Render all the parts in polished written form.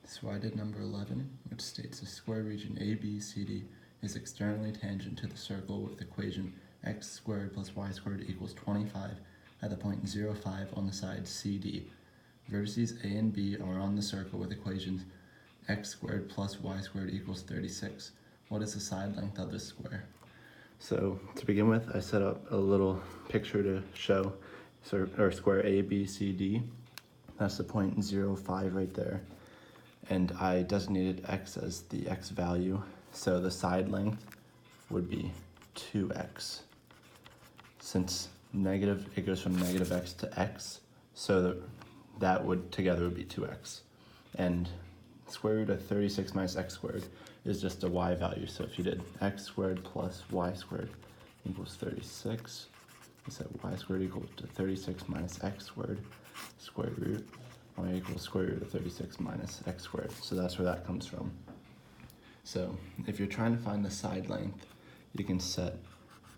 So I did number 11, which states the square region ABCD is externally tangent to the circle with equation x squared plus y squared equals 25 at the point 0, 5 on the side CD. Vertices A and B are on the circle with equations x squared plus y squared equals 36. What is the side length of this square? So to begin with, I set up a little picture to show our square ABCD. That's the point 0, 5 right there. And I designated x as the x value, so the side length would be 2x. Since it goes from negative x to x, so that would together would be 2x. And square root of 36 minus x squared is just a y value, so if you did x squared plus y squared equals 36, you said y squared equals to 36 minus x squared, square root, y equals square root of 36 minus x squared. So that's where that comes from. So if you're trying to find the side length, you can set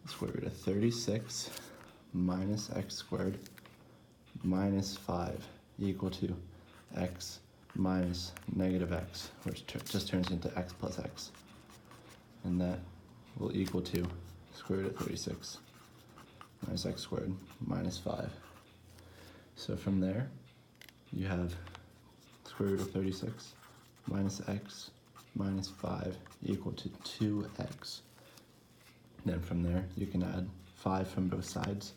square root of 36 minus x squared minus 5 equal to x minus negative x, which just turns into x plus x. And that will equal to square root of 36 minus x squared minus 5. So from there, you have square root of 36 minus x minus 5 equal to 2x. Then from there, you can add 5 from both sides.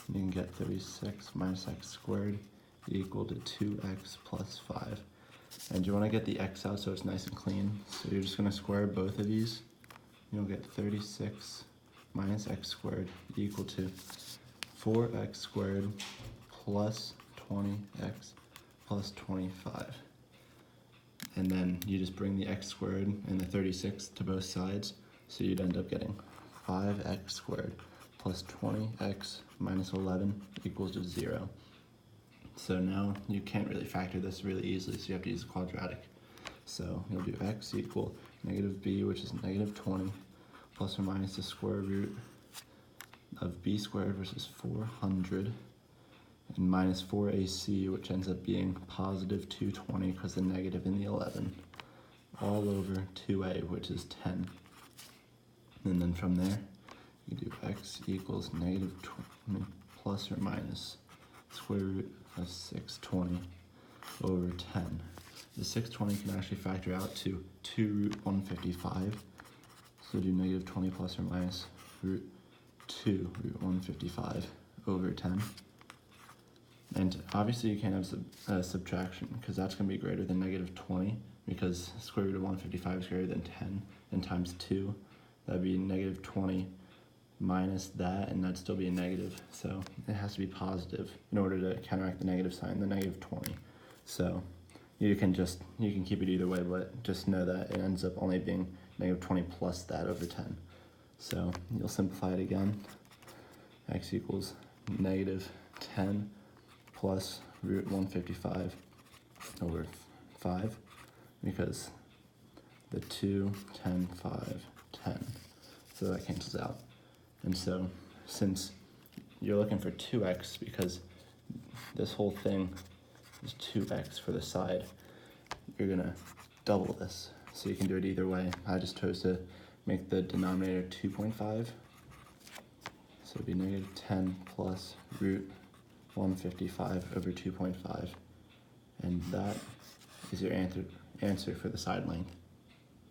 You can get 36 minus x squared equal to 2x plus 5. And you want to get the x out so it's nice and clean. So you're just going to square both of these. You'll get 36 minus x squared equal to 4x squared plus 20x plus 25. And then you just bring the x squared and the 36 to both sides, so you'd end up getting 5x squared plus 20x minus 11 equals to 0. So now you can't really factor this really easily, so you have to use a quadratic. So you'll do x equal negative b, which is negative 20, plus or minus the square root of b squared, which is 400, and minus 4ac, which ends up being positive 220 because the negative in the 11, all over 2a, which is 10. And then from there, you do x equals negative 20 plus or minus square root of 620 over 10. The 620 can actually factor out to 2 root 155. So do negative 20 plus or minus root 2 root 155 over 10. And obviously you can't have a subtraction because that's going to be greater than negative 20 because square root of 155 is greater than 10, and times 2, that would be negative 20 minus that, and that'd still be a negative. So it has to be positive in order to counteract the negative sign, the negative 20. So you can keep it either way, but just know that it ends up only being negative 20 plus that over 10. So you'll simplify it again. X equals negative 10 plus root 155 over 5, because the 2, 10, 5, 10. So that cancels out. And so since you're looking for 2x, because this whole thing is 2x for the side, you're gonna double this. So you can do it either way. I just chose to make the denominator 2.5. So it'd be negative 10 plus root 155 over 2.5. And that is your answer for the side length.